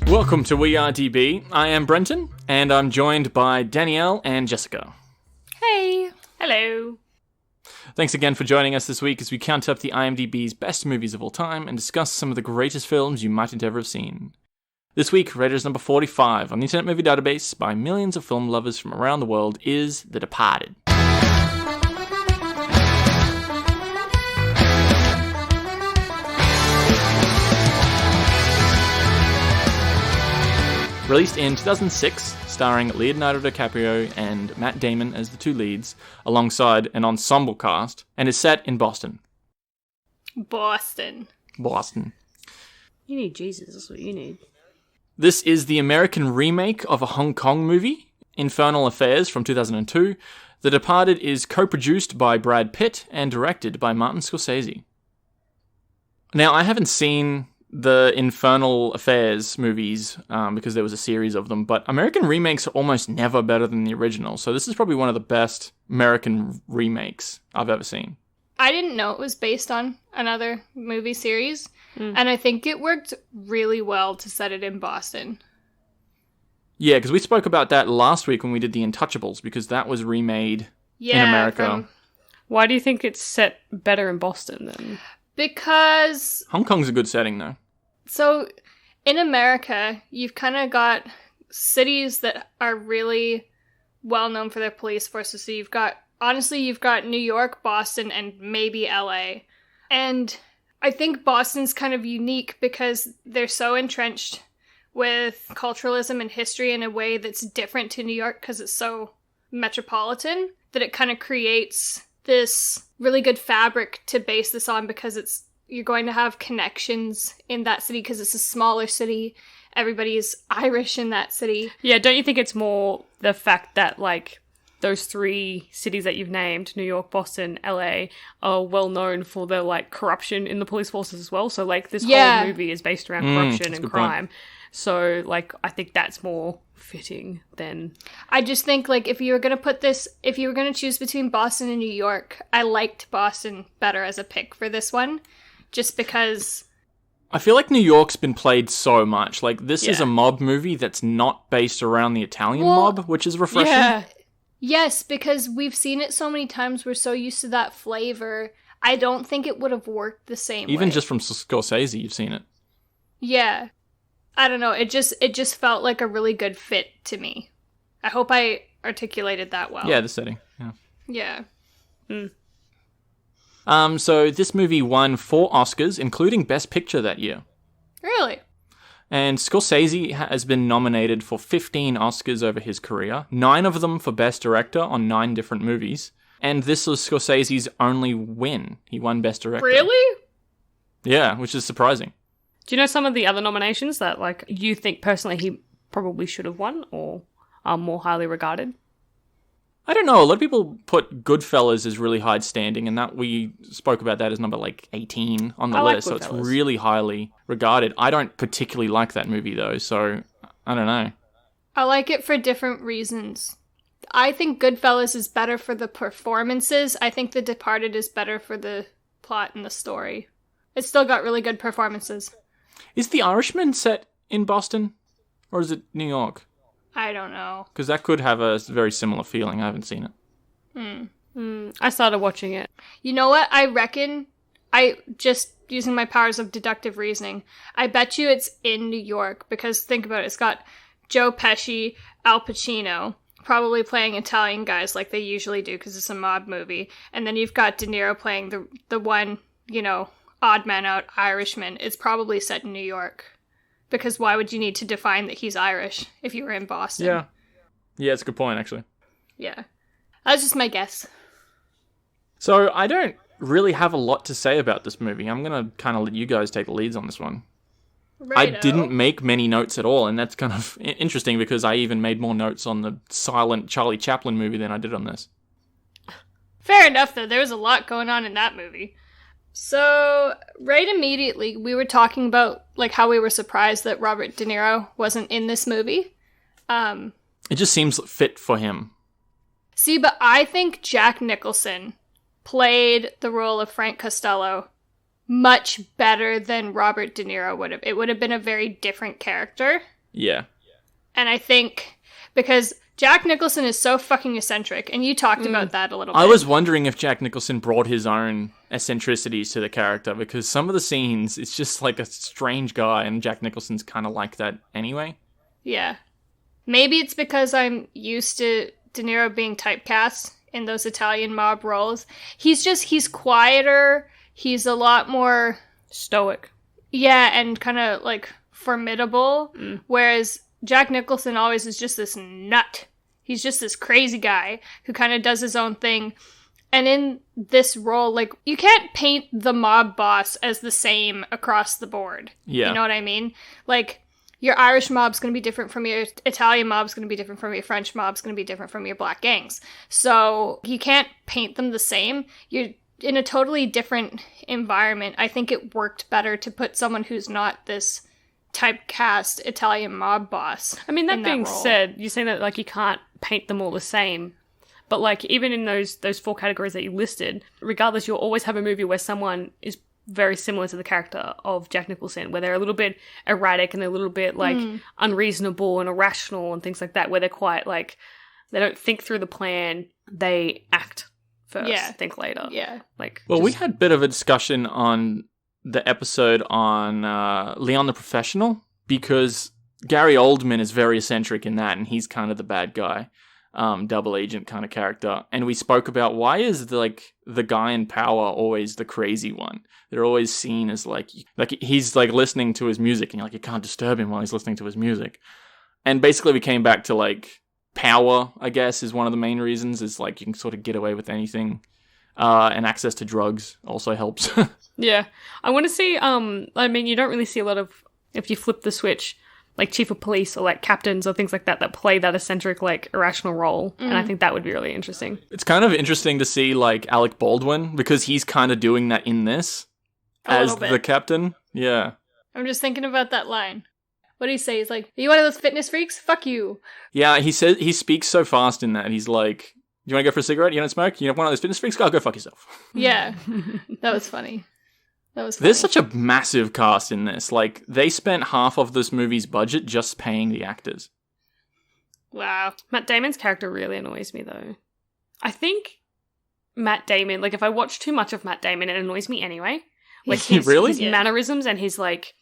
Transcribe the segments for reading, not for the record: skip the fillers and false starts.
Welcome to We Are DB. I am Brenton, and I'm joined by Danielle and Jessica. Hey. Hello. Thanks again for joining us this week as we count up the IMDb's best movies of all time and discuss some of the greatest films you mightn't ever have seen. This week, rated as number 45 on the Internet Movie Database by millions of film lovers from around the world is The Departed. Released in 2006, starring Leonardo DiCaprio and Matt Damon as the two leads, alongside an ensemble cast, and is set in Boston. Boston. You need Jesus, that's what you need. This is the American remake of a Hong Kong movie, Infernal Affairs from 2002. The Departed is co-produced by Brad Pitt and directed by Martin Scorsese. Now, I haven't seen the Infernal Affairs movies because there was a series of them, but American remakes are almost never better than the original, so this is probably one of the best American remakes I've ever seen. I didn't know it was based on another movie series, and I think it worked really well to set it in Boston. Yeah, because we spoke about that last week when we did The Untouchables, because that was remade in America. Why do you think it's set better in Boston then? Because Hong Kong's a good setting, though. So, in America, you've kind of got cities that are really well known for their police forces. So you've got New York, Boston, and maybe LA. And I think Boston's kind of unique because they're so entrenched with culturalism and history in a way that's different to New York because it's so metropolitan that it kind of creates this really good fabric to base this on because you're going to have connections in that city because it's a smaller city. Everybody's Irish in that city. Yeah, don't you think it's more the fact that, like, those three cities that you've named, New York, Boston, LA, are well known for their, like, corruption in the police forces as well? So, like, this whole movie is based around corruption and crime. Point. So, like, I think that's more fitting than... I just think, like, if you were going to choose between Boston and New York, I liked Boston better as a pick for this one. Just because... I feel like New York's been played so much. Like, this is a mob movie that's not based around the Italian mob, which is refreshing. Yeah. Yes, because we've seen it so many times. We're so used to that flavor. I don't think it would have worked the same way. Even just from Scorsese, you've seen it. Yeah. I don't know. It just felt like a really good fit to me. I hope I articulated that well. Yeah, the setting. Yeah. Yeah. So this movie won 4 Oscars, including Best Picture that year. Really? And Scorsese has been nominated for 15 Oscars over his career, 9 of them for Best Director on 9 different movies. And this was Scorsese's only win. He won Best Director. Really? Yeah, which is surprising. Do you know some of the other nominations that, like, you think personally he probably should have won or are more highly regarded? I don't know. A lot of people put Goodfellas as really high standing, and that we spoke about that as number, 18 on the list, so it's really highly regarded. I don't particularly like that movie, though, so I don't know. I like it for different reasons. I think Goodfellas is better for the performances. I think The Departed is better for the plot and the story. It's still got really good performances. Is The Irishman set in Boston, or is it New York? I don't know. Because that could have a very similar feeling. I haven't seen it. I started watching it. You know what? I reckon, just using my powers of deductive reasoning, I bet you it's in New York. Because think about it. It's got Joe Pesci, Al Pacino, probably playing Italian guys like they usually do because it's a mob movie. And then you've got De Niro playing the one, odd man out Irishman. It's probably set in New York. Because why would you need to define that he's Irish if you were in Boston? Yeah. Yeah, it's a good point, actually. Yeah. That's just my guess. So, I don't really have a lot to say about this movie. I'm going to kind of let you guys take the leads on this one. Righto. I didn't make many notes at all, and that's kind of interesting because I even made more notes on the silent Charlie Chaplin movie than I did on this. Fair enough, though. There was a lot going on in that movie. So, right immediately, we were talking about, how we were surprised that Robert De Niro wasn't in this movie. It just seems fit for him. See, but I think Jack Nicholson played the role of Frank Costello much better than Robert De Niro would have. It would have been a very different character. Yeah. And I think because Jack Nicholson is so fucking eccentric, and you talked about that a little bit. I was wondering if Jack Nicholson brought his own eccentricities to the character, because some of the scenes, it's just like a strange guy, and Jack Nicholson's kind of like that anyway. Yeah. Maybe it's because I'm used to De Niro being typecast in those Italian mob roles. He's quieter. He's a lot more stoic. Yeah, and kind of like formidable. Whereas Jack Nicholson always is just this nut. He's just this crazy guy who kind of does his own thing. And in this role, like, you can't paint the mob boss as the same across the board. Yeah. You know what I mean? Like, your Irish mob's going to be different from your Italian mob's going to be different from your French mob's going to be different from your black gangs. So you can't paint them the same. You're in a totally different environment. I think it worked better to put someone who's not this typecast Italian mob boss. I mean, that being said, you're saying that, like, you can't paint them all the same. But, like, even in those 4 categories that you listed, regardless, you'll always have a movie where someone is very similar to the character of Jack Nicholson, where they're a little bit erratic and they're a little bit, like, unreasonable and irrational and things like that, where they're quite, like, they don't think through the plan, they act first, think later. Yeah. Like, well, we had a bit of a discussion on the episode on Leon the Professional, because Gary Oldman is very eccentric in that, and he's kind of the bad guy, double agent kind of character. And we spoke about why is the guy in power always the crazy one? They're always seen as like he's like listening to his music, and you're like, you can't disturb him while he's listening to his music. And basically we came back to like power, I guess, is one of the main reasons, is like you can sort of get away with anything. And access to drugs also helps. Yeah. I want to see, I mean, you don't really see a lot of, if you flip the switch, like chief of police or like captains or things like that play that eccentric, like, irrational role. And I think that would be really interesting. It's kind of interesting to see, like, Alec Baldwin, because he's kind of doing that in this as the captain. Yeah. I'm just thinking about that line. What do he say? He's like, are you one of those fitness freaks? Fuck you. Yeah, he speaks so fast in that. He's like, do you want to go for a cigarette? You don't smoke? You're one of those fitness freaks? Go fuck yourself. Yeah. That was funny. There's such a massive cast in this. Like, they spent half of this movie's budget just paying the actors. Wow. Matt Damon's character really annoys me, though. I think Matt Damon, like, if I watch too much of Matt Damon, it annoys me anyway. Like, his mannerisms and his, like,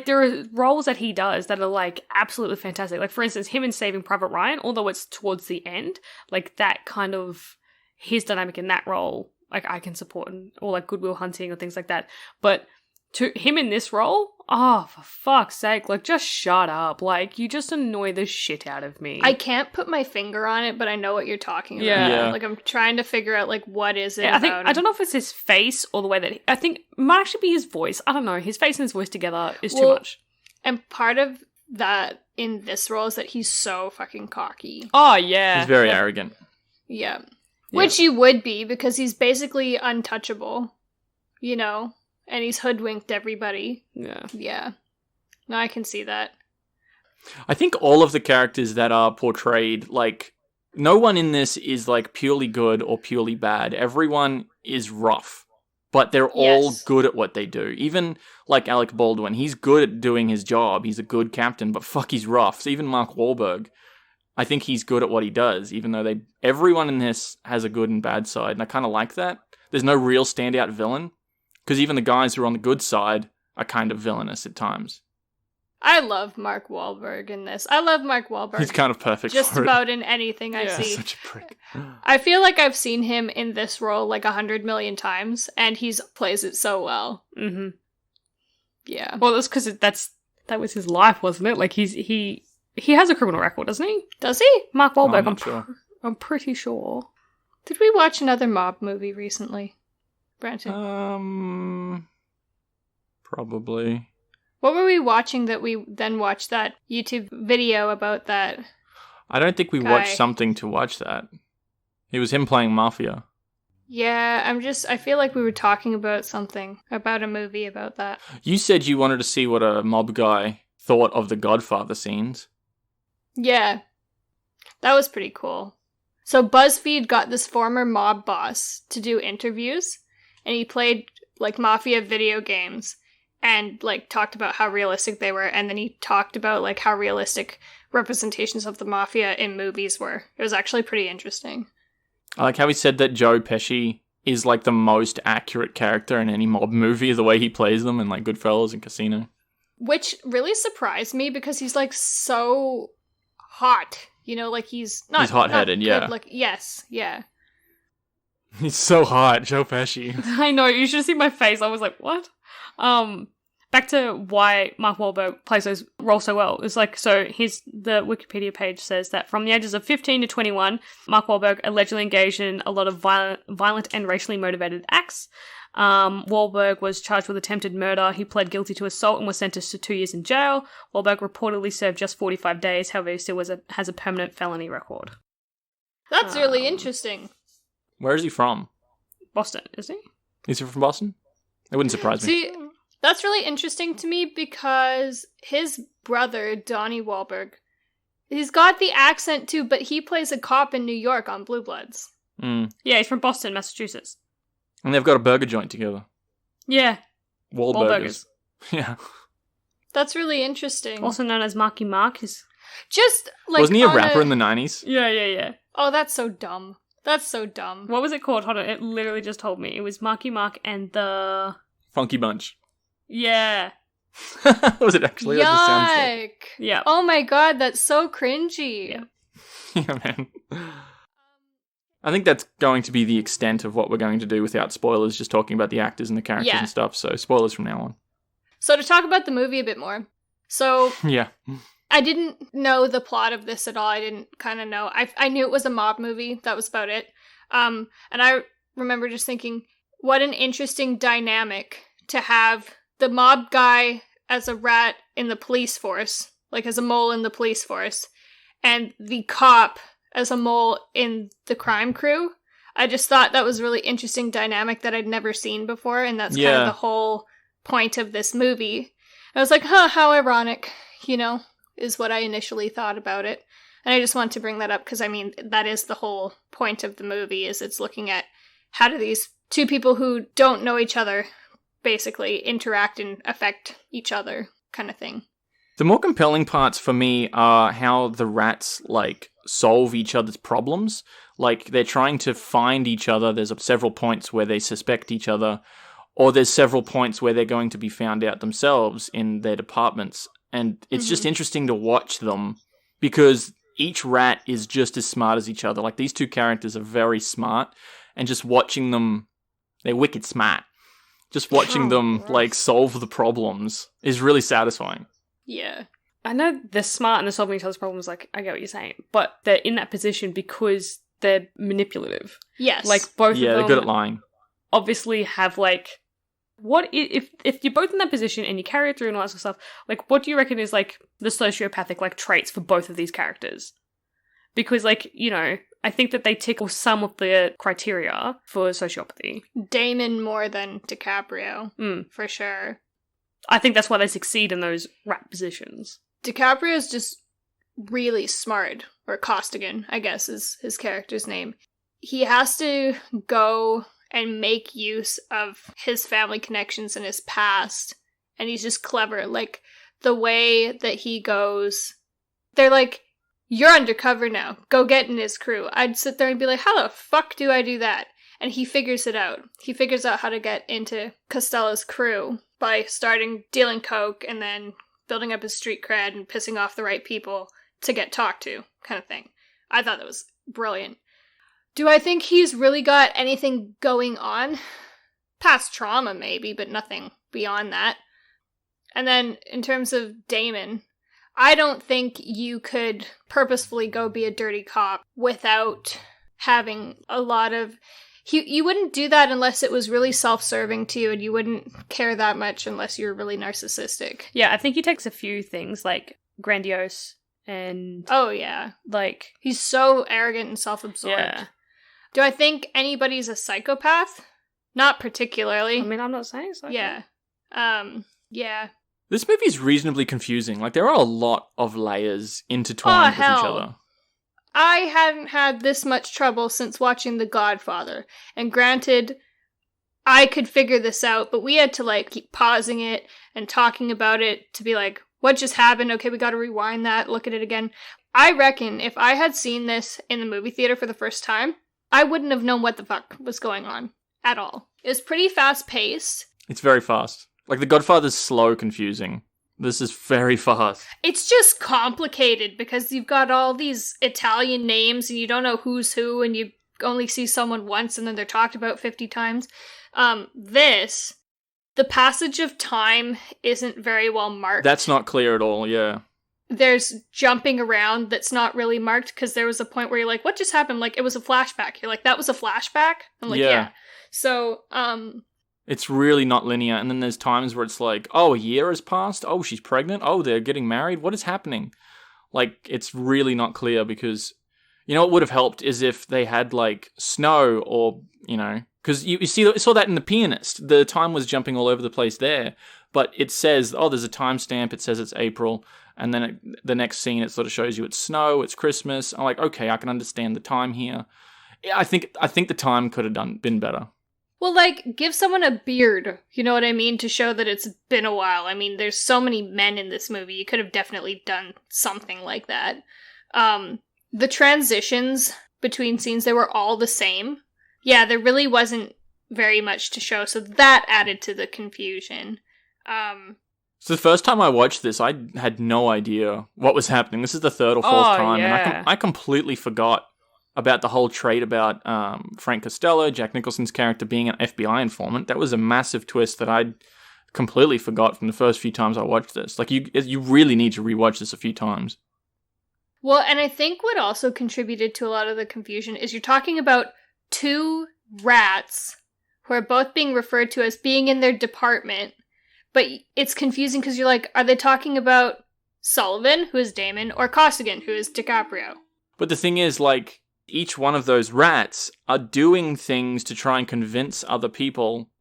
there are roles that he does that are, like, absolutely fantastic. Like, for instance, him in Saving Private Ryan, although it's towards the end, like, that kind of, his dynamic in that role, like, I can support, or, like, Good Will Hunting or things like that. But to him in this role, oh, for fuck's sake, like, just shut up. Like, you just annoy the shit out of me. I can't put my finger on it, but I know what you're talking about. Yeah. Like, I'm trying to figure out, like, what is it I don't know if it's his face or the way that I think it might actually be his voice. I don't know. His face and his voice together is too much. And part of that in this role is that he's so fucking cocky. Oh, yeah. He's very arrogant. Yeah. Which you would be, because he's basically untouchable, you know? And he's hoodwinked everybody. Yeah. Yeah. No, I can see that. I think all of the characters that are portrayed, like, no one in this is, like, purely good or purely bad. Everyone is rough. But they're all good at what they do. Even, like, Alec Baldwin, he's good at doing his job. He's a good captain, but fuck, he's rough. So even Mark Wahlberg, I think he's good at what he does, even though everyone in this has a good and bad side. And I kind of like that. There's no real standout villain. Because even the guys who are on the good side are kind of villainous at times. I love Mark Wahlberg in this. I love Mark Wahlberg. He's kind of perfect just for about it. in anything I see. He's such a prick. I feel like I've seen him in this role like 100 million times, and he plays it so well. Mm-hmm. Yeah. Well, that's because that was his life, wasn't it? Like, he has a criminal record, doesn't he? Does he? Mark Wahlberg, I'm sure. I'm pretty sure. Did we watch another mob movie recently, Brenton? Probably. What were we watching that we then watched that YouTube video about that? I don't think we watched something to watch that. It was him playing Mafia. Yeah, I feel like we were talking about something, about a movie about that. You said you wanted to see what a mob guy thought of the Godfather scenes. Yeah. That was pretty cool. So BuzzFeed got this former mob boss to do interviews, and he played, like, mafia video games and, like, talked about how realistic they were, and then he talked about, like, how realistic representations of the mafia in movies were. It was actually pretty interesting. I like how he said that Joe Pesci is, like, the most accurate character in any mob movie, the way he plays them in, like, Goodfellas and Casino. Which really surprised me because he's, like, so hot. You know, like, he's not... He's hot-headed, not yeah. good, like, yes, yeah. He's so hot, Joe Pesci. I know, you should have seen my face. I was like, what? Back to why Mark Wahlberg plays those roles so well. It's like, so the Wikipedia page says that from the ages of 15 to 21, Mark Wahlberg allegedly engaged in a lot of violent and racially motivated acts. Wahlberg was charged with attempted murder. He pled guilty to assault and was sentenced to 2 years in jail. Wahlberg reportedly served just 45 days. However, he still has a permanent felony record. That's really interesting. Where is he from? Boston, isn't he? Is he from Boston? It wouldn't surprise me. See, that's really interesting to me because his brother, Donnie Wahlberg, he's got the accent too, but he plays a cop in New York on Blue Bloods. Mm. Yeah, he's from Boston, Massachusetts. And they've got a burger joint together. Yeah. Wahlburgers. Yeah. That's really interesting. Also known as Marky Mark. Just, like... Wasn't he a rapper in the 90s? Yeah. Oh, that's so dumb. That's so dumb. What was it called? Hold on, it literally just told me. It was Marky Mark and the... Funky Bunch. Yeah. Was it actually? That just sounds like... Yuck! Yeah. Oh my god, that's so cringy. Yeah. Yeah, man. I think that's going to be the extent of what we're going to do without spoilers, just talking about the actors and the characters and stuff, so spoilers from now on. So to talk about the movie a bit more. So... Yeah. I didn't know the plot of this at all. I didn't kind of know. I knew it was a mob movie. That was about it. And I remember just thinking, what an interesting dynamic to have the mob guy as a rat in the police force, like as a mole in the police force, and the cop as a mole in the crime crew. I just thought that was a really interesting dynamic that I'd never seen before, and that's kind of the whole point of this movie. I was like, how ironic, you know? Is what I initially thought about it. And I just want to bring that up because, I mean, that is the whole point of the movie, is it's looking at how do these two people who don't know each other basically interact and affect each other, kind of thing. The more compelling parts for me are how the rats, like, solve each other's problems. Like, they're trying to find each other. There's several points where they suspect each other, or there's several points where they're going to be found out themselves in their departments. And it's just interesting to watch them because each rat is just as smart as each other. Like, these two characters are very smart, and just watching them, they're wicked smart. Just watching them, like, solve the problems is really satisfying. Yeah. I know they're smart and they're solving each other's problems, like, I get what you're saying, but they're in that position because they're manipulative. Yes. Like, both of them... Yeah, they're good at lying. Obviously have, like... What if you're both in that position and you carry it through and all that sort of stuff, like, what do you reckon is, like, the sociopathic, like, traits for both of these characters? Because, like, you know, I think that they tickle some of the criteria for sociopathy. Damon more than DiCaprio, for sure. I think that's why they succeed in those rat positions. DiCaprio's just really smart, or Costigan, I guess is his character's name. He has to go... and make use of his family connections in his past. And he's just clever. Like, the way that he goes... They're like, you're undercover now. Go get in his crew. I'd sit there and be like, how the fuck do I do that? And he figures it out. He figures out how to get into Costello's crew by starting dealing coke and then building up his street cred and pissing off the right people to get talked to, kind of thing. I thought that was brilliant. Do I think he's really got anything going on? Past trauma, maybe, but nothing beyond that. And then, in terms of Damon, I don't think you could purposefully go be a dirty cop without having a lot of... You wouldn't do that unless it was really self-serving to you, and you wouldn't care that much unless you're really narcissistic. Yeah, I think he takes a few things, like, grandiose and... Oh, yeah. Like... He's so arrogant and self-absorbed. Yeah. Do I think anybody's a psychopath? Not particularly. I mean, I'm not saying so. Yeah. Yeah. This movie is reasonably confusing. Like, there are a lot of layers intertwined with each other. I hadn't had this much trouble since watching The Godfather. And granted, I could figure this out, but we had to, like, keep pausing it and talking about it to be like, what just happened? Okay, we gotta rewind that, look at it again. I reckon if I had seen this in the movie theater for the first time, I wouldn't have known what the fuck was going on at all. It was pretty fast-paced. It's very fast. Like, The Godfather's slow confusing. This is very fast. It's just complicated because you've got all these Italian names and you don't know who's who and you only see someone once and then they're talked about 50 times. The passage of time isn't very well marked. That's not clear at all, yeah. There's jumping around that's not really marked because there was a point where you're like, what just happened? Like, it was a flashback. You're like, that was a flashback? I'm like, yeah. So, it's really not linear, and then there's times where it's like, oh, a year has passed? Oh, she's pregnant? Oh, they're getting married? What is happening? Like, it's really not clear because, you know what would have helped is if they had, like, snow or, you know, because you saw that in The Pianist. The time was jumping all over the place there, but it says, oh, there's a timestamp, it says it's April, and then the next scene, it sort of shows you it's snow, it's Christmas. I'm like, okay, I can understand the time here. I think the time could have been better. Well, like, give someone a beard, you know what I mean, to show that it's been a while. I mean, there's so many men in this movie, you could have definitely done something like that. The transitions between scenes, they were all the same. Yeah, there really wasn't very much to show, so that added to the confusion. So the first time I watched this, I had no idea what was happening. This is the third or fourth time, and I completely forgot about the whole trait about Frank Costello, Jack Nicholson's character, being an FBI informant. That was a massive twist that I completely forgot from the first few times I watched this. Like, you really need to rewatch this a few times. Well, and I think what also contributed to a lot of the confusion is you're talking about two rats who are both being referred to as being in their department, but it's confusing because you're like, are they talking about Sullivan, who is Damon, or Costigan, who is DiCaprio? But the thing is, like, each one of those rats are doing things to try and convince other people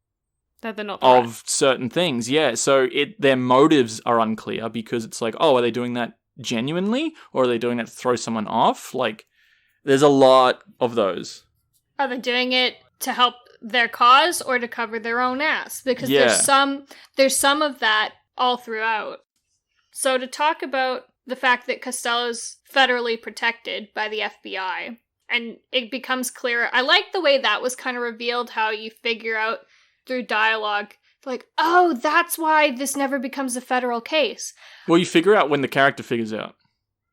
that they're not of certain things. Yeah, so their motives are unclear because it's like, oh, are they doing that genuinely, or are they doing that to throw someone off? Like, there's a lot of those. Are they doing it to help their cause or to cover their own ass? Because there's some of that all throughout. So to talk about the fact that Costello's federally protected by the FBI, and it becomes clearer. I like the way that was kind of revealed, how you figure out through dialogue, like, oh, that's why this never becomes a federal case. Well, you figure out when the character figures out.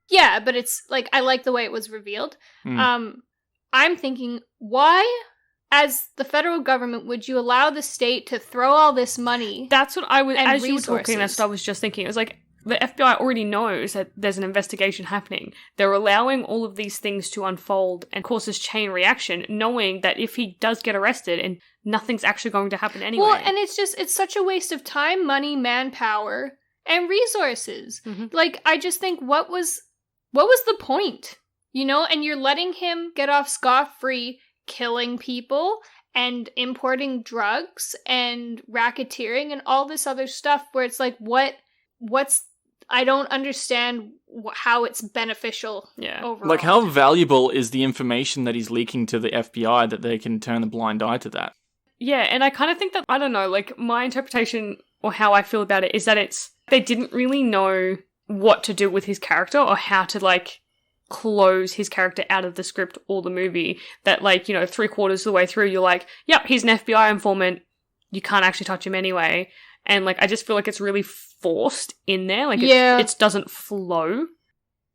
Yeah, but it's, like, I like the way it was revealed. I'm thinking, why, as the federal government, would you allow the state to throw all this money? That's what I was, as resources? you were talking, that's what I was just thinking. It was like, the FBI already knows that there's an investigation happening. They're allowing all of these things to unfold and cause this chain reaction, knowing that if he does get arrested and nothing's actually going to happen anyway. Well, and it's such a waste of time, money, manpower, and resources. Mm-hmm. Like, I just think, what was the point? You know, and you're letting him get off scot-free killing people and importing drugs and racketeering and all this other stuff where it's like, I don't understand how it's beneficial overall. Like, how valuable is the information that he's leaking to the FBI that they can turn a blind eye to that? Yeah, and I kind of think that, I don't know, like, my interpretation or how I feel about it is that they didn't really know what to do with his character or how to, like, close his character out of the script or the movie. That, like, you know, 3/4 of the way through, you're like, yep, he's an FBI informant. You can't actually touch him anyway. And, like, I just feel like it's really forced in there. Like, it doesn't flow.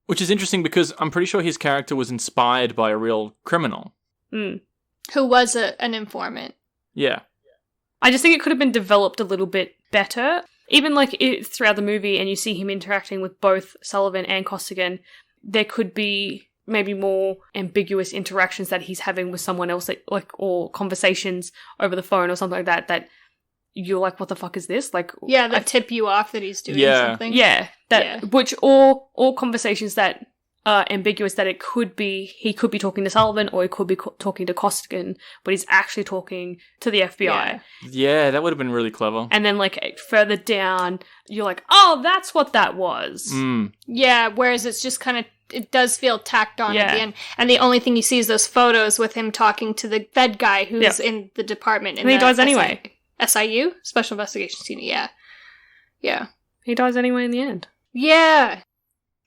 Which is interesting because I'm pretty sure his character was inspired by a real criminal. Who was an informant. Yeah. I just think it could have been developed a little bit better. Even, like, throughout the movie, and you see him interacting with both Sullivan and Costigan, there could be maybe more ambiguous interactions that he's having with someone else, or conversations over the phone or something like that, that you're like, what the fuck is this? Like, yeah, that tip you off that he's doing something. Yeah, which all conversations that are ambiguous, that he could be talking to Sullivan or he could be talking to Costigan, but he's actually talking to the FBI. Yeah, that would have been really clever. And then, like, further down, you're like, oh, that's what that was. Yeah, whereas it's just kind of it does feel tacked on at the end. And the only thing you see is those photos with him talking to the Fed guy who's in the department. And he dies anyway. SIU? Special Investigations Unit, yeah. Yeah. He dies anyway in the end. Yeah.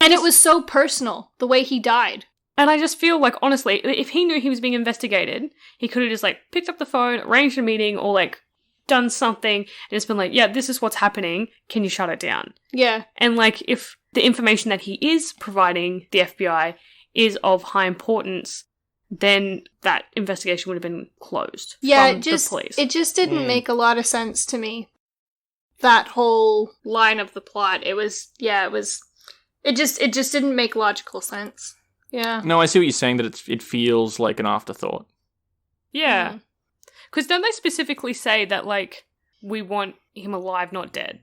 And it was so personal, the way he died. And I just feel like, honestly, if he knew he was being investigated, he could have just, like, picked up the phone, arranged a meeting, or, like, done something, and it's been like, yeah, this is what's happening, can you shut it down? Yeah. And, like, if the information that he is providing the FBI is of high importance, then that investigation would have been closed from the police. It just didn't make a lot of sense to me. That whole line of the plot. It just didn't make logical sense. Yeah. No, I see what you're saying, that it feels like an afterthought. Yeah. Because don't they specifically say that, like, we want him alive, not dead?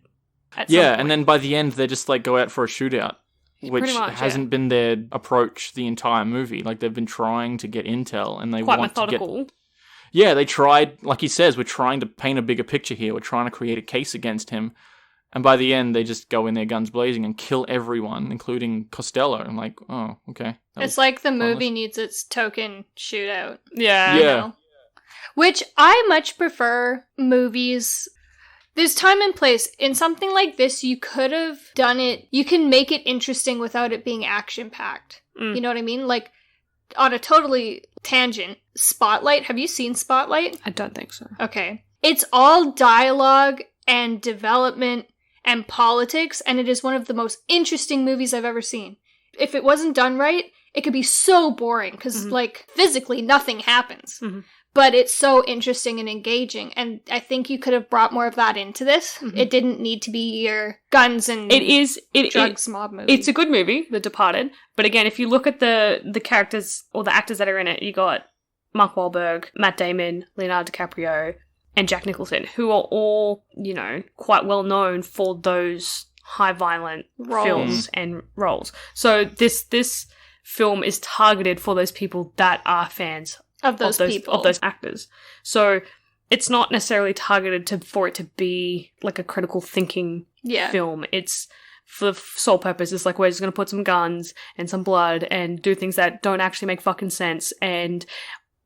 Yeah, and then by the end, they just, like, go out for a shootout, which much, hasn't been their approach the entire movie. Like, they've been trying to get intel, and they quite want methodical. to get... Yeah, they tried, like he says, we're trying to paint a bigger picture here. We're trying to create a case against him. And by the end, they just go in there guns blazing and kill everyone, including Costello. I'm like, oh, okay. It's like the movie needs its token shootout. Yeah. Yeah. Which I much prefer movies. There's time and place. In something like this, you could have done it. You can make it interesting without it being action-packed. You know what I mean? Like, on a totally tangent, Spotlight. Have you seen Spotlight? I don't think so. Okay. It's all dialogue and development and politics, and it is one of the most interesting movies I've ever seen. If it wasn't done right, it could be so boring, because, like, physically nothing happens. But it's so interesting and engaging, and I think you could have brought more of that into this. It didn't need to be your guns and drugs mob movie. It's a good movie, The Departed, but again, if you look at the characters, or the actors that are in it, you got Mark Wahlberg, Matt Damon, Leonardo DiCaprio, and Jack Nicholson, who are all, you know, quite well known for those high violent films and roles. So this film is targeted for those people that are fans of those actors. So it's not necessarily targeted for it to be like a critical thinking film. It's for the sole purpose. It's like, we're just going to put some guns and some blood and do things that don't actually make fucking sense, and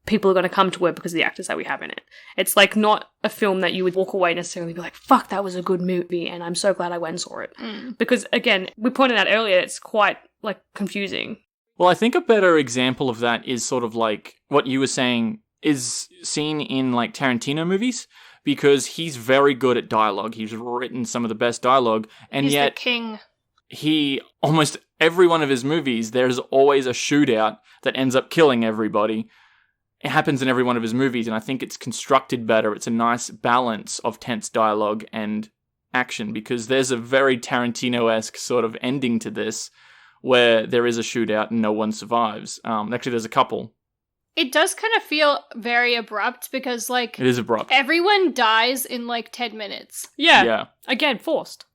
people are going to come to it because of the actors that we have in it. It's like not a film that you would walk away necessarily be like, fuck, that was a good movie and I'm so glad I went and saw it. Because again, we pointed out earlier, it's quite like confusing. Well, I think a better example of that is sort of like what you were saying is seen in like Tarantino movies, because he's very good at dialogue. He's written some of the best dialogue, and he's the king. He, almost every one of his movies, there's always a shootout that ends up killing everybody. It happens in every one of his movies, and I think it's constructed better. It's a nice balance of tense dialogue and action, because there's a very Tarantino-esque sort of ending to this, where there is a shootout and no one survives. Actually, there's a couple. It does kind of feel very abrupt, because, like... It is abrupt. Everyone dies in, like, 10 minutes. Yeah. Again, forced.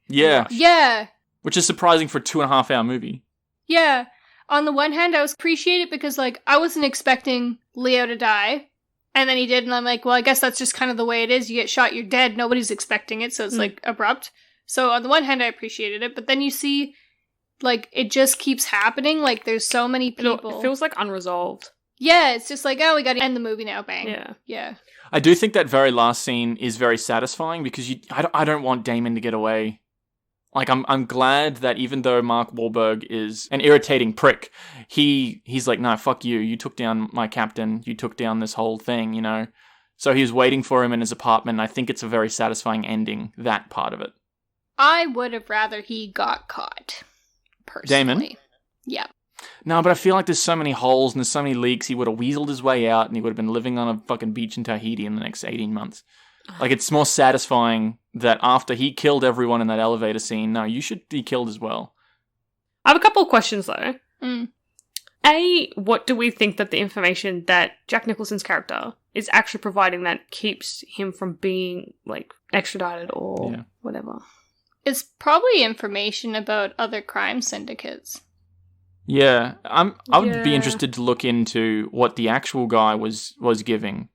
Yeah. Yeah. Which is surprising for a 2.5-hour movie. Yeah. On the one hand, I appreciate it because, like, I wasn't expecting Leo to die. And then he did, and I'm like, well, I guess that's just kind of the way it is. You get shot, you're dead. Nobody's expecting it, so it's, like, abrupt. So on the one hand, I appreciated it. But then you see... Like, it just keeps happening. Like, there's so many people. It feels like unresolved. Yeah, it's just like, oh, we gotta end the movie now, bang. Yeah. I do think that very last scene is very satisfying, because I don't want Damon to get away. Like, I'm glad that even though Mark Wahlberg is an irritating prick, he's like, no, fuck you. You took down my captain. You took down this whole thing, you know? So he was waiting for him in his apartment. I think it's a very satisfying ending, that part of it. I would have rather he got caught. Personally. Damon? Yeah. No, but I feel like there's so many holes and there's so many leaks, he would have weaseled his way out and he would have been living on a fucking beach in Tahiti in the next 18 months. Like, it's more satisfying that after he killed everyone in that elevator scene, no, you should be killed as well. I have a couple of questions, though. A, what do we think that the information that Jack Nicholson's character is actually providing that keeps him from being, like, extradited or whatever? It's probably information about other crime syndicates. Yeah, I would be interested to look into what the actual guy was giving.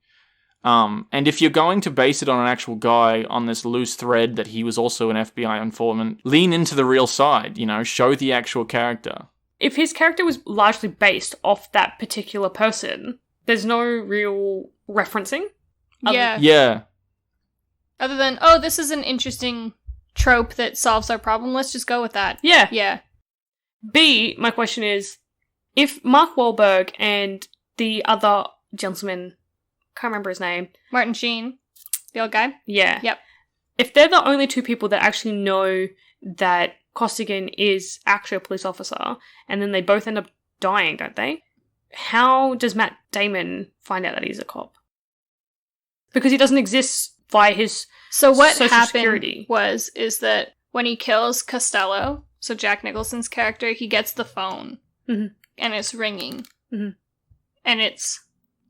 And if you're going to base it on an actual guy on this loose thread that he was also an FBI informant, lean into the real side, you know, show the actual character. if his character was largely based off that particular person, there's no real referencing. Yeah. Other than, oh, this is an interesting trope that solves our problem. Let's just go with that. Yeah. Yeah. B, my question is, if Mark Wahlberg and the other gentleman, can't remember his name. Martin Sheen, the old guy? Yeah. Yep. If they're the only two people that actually know that Costigan is actually a police officer, and then they both end up dying, don't they? How does Matt Damon find out that he's a cop? Because he doesn't exist via his So what Social happened Security. is that when he kills Costello, so Jack Nicholson's character, he gets the phone, Mhm. and it's ringing. Mhm. And it's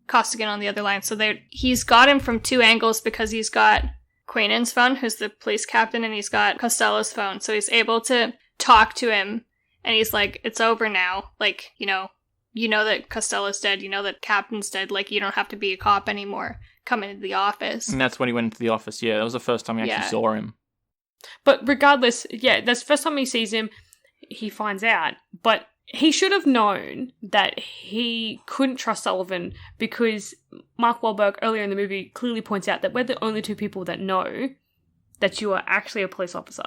Costigan on the other line. So he's got him from two angles because he's got Queenan's phone, who's the police captain, and he's got Costello's phone. So he's able to talk to him, and he's like, it's over now. Like, you know that Costello's dead. You know that Captain's dead. Like, you don't have to be a cop anymore. Come into the office. And that's when he went into the office. Yeah, that was the first time he actually saw him. But regardless, yeah, that's the first time he sees him, he finds out. But he should have known that he couldn't trust Sullivan because Mark Wahlberg earlier in the movie clearly points out that we're the only two people that know that you are actually a police officer.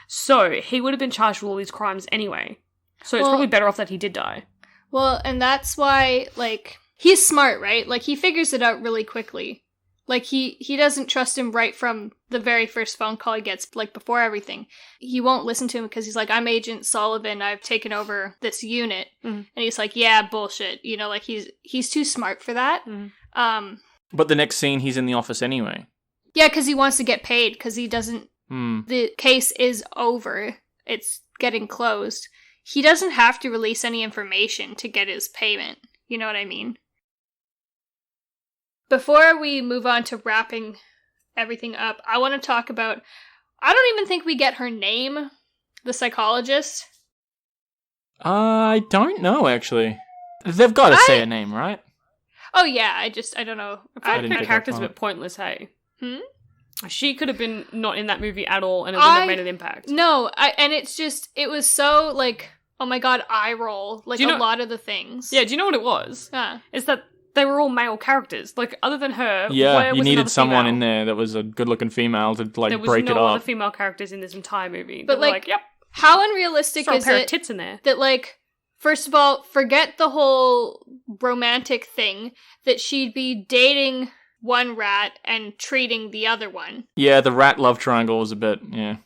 So he would have been charged with all these crimes anyway. So it's probably better off that he did die. Well, and that's why, like, he's smart, right? Like, he figures it out really quickly. Like, he doesn't trust him right from the very first phone call he gets, like, before everything. He won't listen to him because he's like, I'm Agent Sullivan, I've taken over this unit. Mhm. And he's like, yeah, bullshit. You know, like, he's too smart for that. Mhm. But the next scene, he's in the office anyway. Yeah, because he wants to get paid, because he doesn't... The case is over. It's getting closed. He doesn't have to release any information to get his payment. You know what I mean? Before we move on to wrapping everything up, I want to talk about... I don't even think we get her name, the psychologist. I don't know, actually. They've got to say a name, right? Oh, yeah, I don't know. I didn't think her pick character's up a on bit pointless, hey? Hmm? She could have been not in that movie at all, and it wouldn't have made an impact. No, and it's just... It was so, like... Oh my god, eye roll. Like, a lot of the things. Yeah, do you know what it was? It's that they were all male characters. Like, other than her, Yeah, where you was needed another someone female? in there that was a good-looking female to, like, There was break no it other up. female characters in this entire movie. But, They were like, yep, how unrealistic throw a is pair it of tits in there. that, like, first of all, forget the whole romantic thing, that she'd be dating one rat and treating the other one. Yeah, the rat love triangle was a bit, yeah.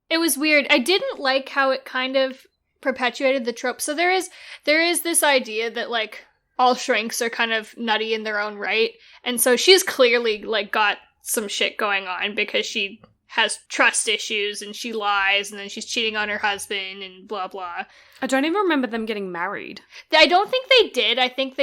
It was weird. I didn't like how it kind of perpetuated the trope. So there is this idea that, like, all shrinks are kind of nutty in their own right. And so she's clearly, like, got some shit going on because she has trust issues and she lies and then she's cheating on her husband and blah, blah. I don't even remember them getting married. I don't think they did. I think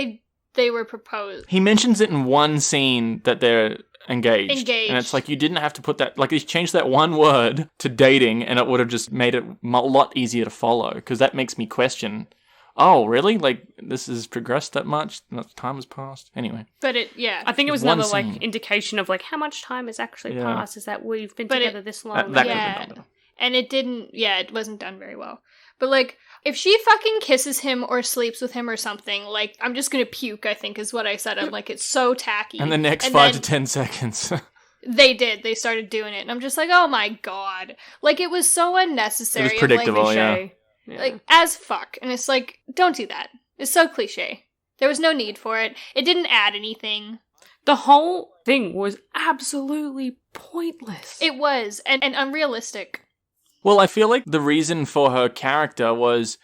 they were proposed. He mentions it in one scene that they're engaged. Engaged. And it's like, you didn't have to put that, like, he changed that one word to dating and it would have just made it a lot easier to follow. Because that makes me question, oh, really? Like, this has progressed that much? That time has passed? Anyway. But I think it was One another, like, scene. indication of, like, how much time has actually Yeah. passed? Is that we've been But together this long? That could Yeah. have been done. And it wasn't done very well. But, like, if she fucking kisses him or sleeps with him or something, like, I'm just gonna puke, I think is what I said. I'm like, it's so tacky. And the next And 5 then to 10 seconds. They started doing it. And I'm just like, oh my god. Like, it was so unnecessary. It was predictable, and, like, Cliche. Yeah. like, as fuck. And it's like, don't do that. It's so cliche. There was no need for it. It didn't add anything. The whole thing was absolutely pointless. It was. And unrealistic. Well, I feel like the reason for her character was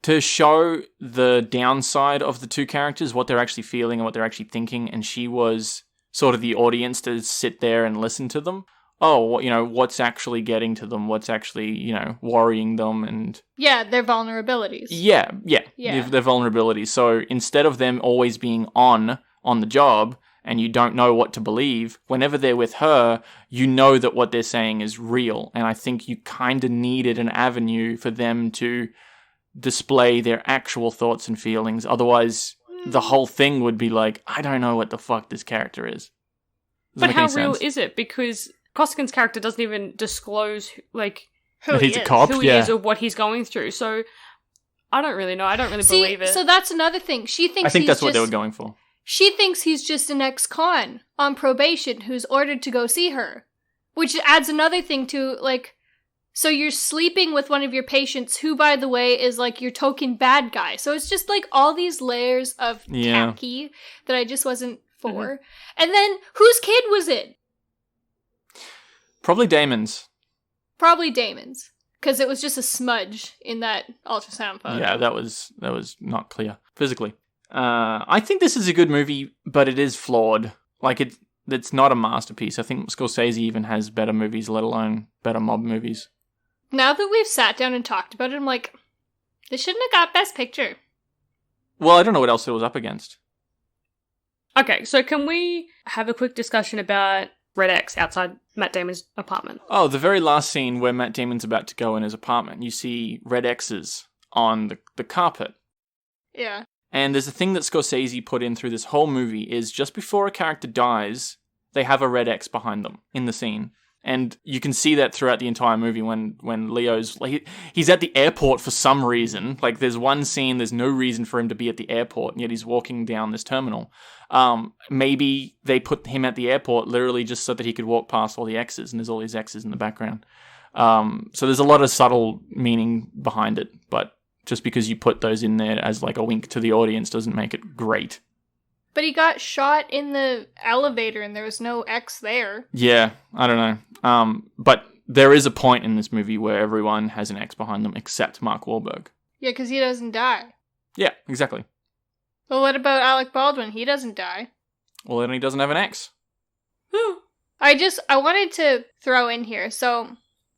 to show the downside of the two characters, what they're actually feeling and what they're actually thinking, and she was sort of the audience to sit there and listen to them. Oh, you know, what's actually getting to them, what's actually, you know, worrying them, and... Yeah, their vulnerabilities. Yeah. Yeah. Their vulnerabilities. So instead of them always being on the job, and you don't know what to believe, whenever they're with her, you know that what they're saying is real. And I think you kind of needed an avenue for them to display their actual thoughts and feelings. Otherwise, the whole thing would be like, I don't know what the fuck this character is. But how real is it? Because Costigan's character doesn't even disclose, like, That he's a cop? who he Yeah. is or what he's going through. So I don't really know. I don't really believe it. So that's another thing. She thinks I think that's what they were going for. She thinks he's just an ex-con on probation who's ordered to go see her. Which adds another thing to, like, so you're sleeping with one of your patients who, by the way, is, like, your token bad guy. So it's just, like, all these layers of tacky that I just wasn't for. Mm-hmm. And then, whose kid was it? Probably Damon's. Because it was just a smudge in that ultrasound photo. Yeah, that was not clear physically. I think this is a good movie, but it is flawed. Like, it's not a masterpiece. I think Scorsese even has better movies, let alone better mob movies. Now that we've sat down and talked about it, I'm like, this shouldn't have got Best Picture. Well, I don't know what else it was up against. Okay, so can we have a quick discussion about Red X outside Matt Damon's apartment? Oh, the very last scene where Matt Damon's about to go in his apartment, you see red X's on the carpet. Yeah. And there's a thing that Scorsese put in through this whole movie is just before a character dies, they have a red X behind them in the scene. And you can see that throughout the entire movie when Leo's... like, he's at the airport for some reason. Like, there's one scene, there's no reason for him to be at the airport, and yet he's walking down this terminal. Maybe they put him at the airport literally just so that he could walk past all the X's, and there's all these X's in the background. So there's a lot of subtle meaning behind it, but just because you put those in there as like a wink to the audience doesn't make it great. But he got shot in the elevator and there was no X there. Yeah, I don't know. But there is a point in this movie where everyone has an X behind them except Mark Wahlberg. Yeah, because he doesn't die. Yeah, exactly. Well, what about Alec Baldwin? He doesn't die. Well, then he doesn't have an X. I wanted to throw in here. So,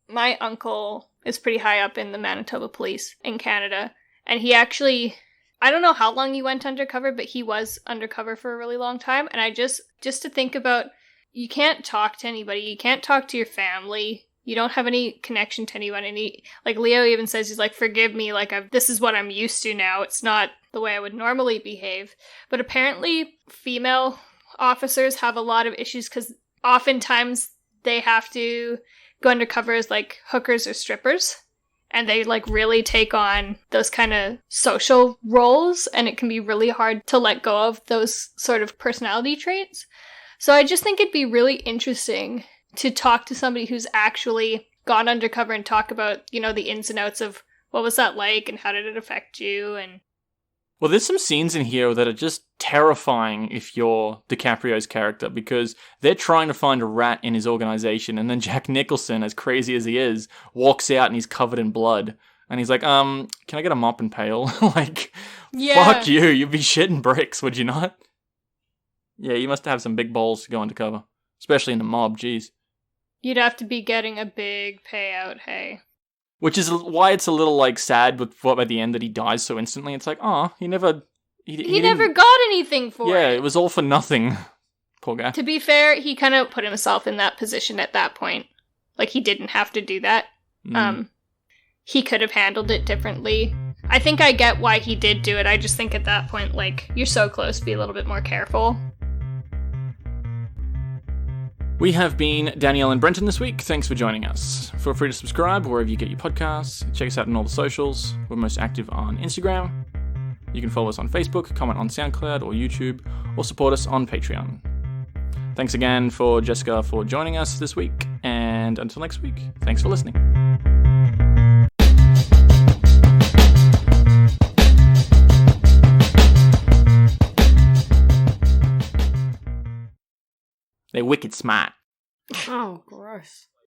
my uncle is pretty high up in the Manitoba Police in Canada. And he actually... I don't know how long he went undercover, but he was undercover for a really long time. And I just to think about, you can't talk to anybody. You can't talk to your family. You don't have any connection to anyone. And like Leo even says, he's like, forgive me. Like, this is what I'm used to now. It's not the way I would normally behave. But apparently female officers have a lot of issues because oftentimes they have to go undercover as like hookers or strippers. And they, like, really take on those kind of social roles, and it can be really hard to let go of those sort of personality traits. So I just think it'd be really interesting to talk to somebody who's actually gone undercover and talk about, you know, the ins and outs of what was that like and how did it affect you, and... Well, there's some scenes in here that are just terrifying if you're DiCaprio's character, because they're trying to find a rat in his organization, and then Jack Nicholson, as crazy as he is, walks out and he's covered in blood. And he's like, can I get a mop and pail? Like, yeah. Fuck you, you'd be shitting bricks, would you not? Yeah, you must have some big balls to go undercover. Especially in the mob, jeez. You'd have to be getting a big payout, hey. Which is why it's a little, like, sad by the end that he dies so instantly. It's like, he never... He never got anything for it. Yeah, it was all for nothing. Poor guy. To be fair, he kind of put himself in that position at that point. Like, he didn't have to do that. He could have handled it differently. I think I get why he did do it. I just think at that point, like, you're so close, be a little bit more careful. We have been Danielle and Brenton this week. Thanks for joining us. Feel free to subscribe wherever you get your podcasts. Check us out on all the socials. We're most active on Instagram. You can follow us on Facebook, comment on SoundCloud or YouTube, or support us on Patreon. Thanks again for Jessica for joining us this week, and until next week, thanks for listening. They're wicked smart. Oh, gross.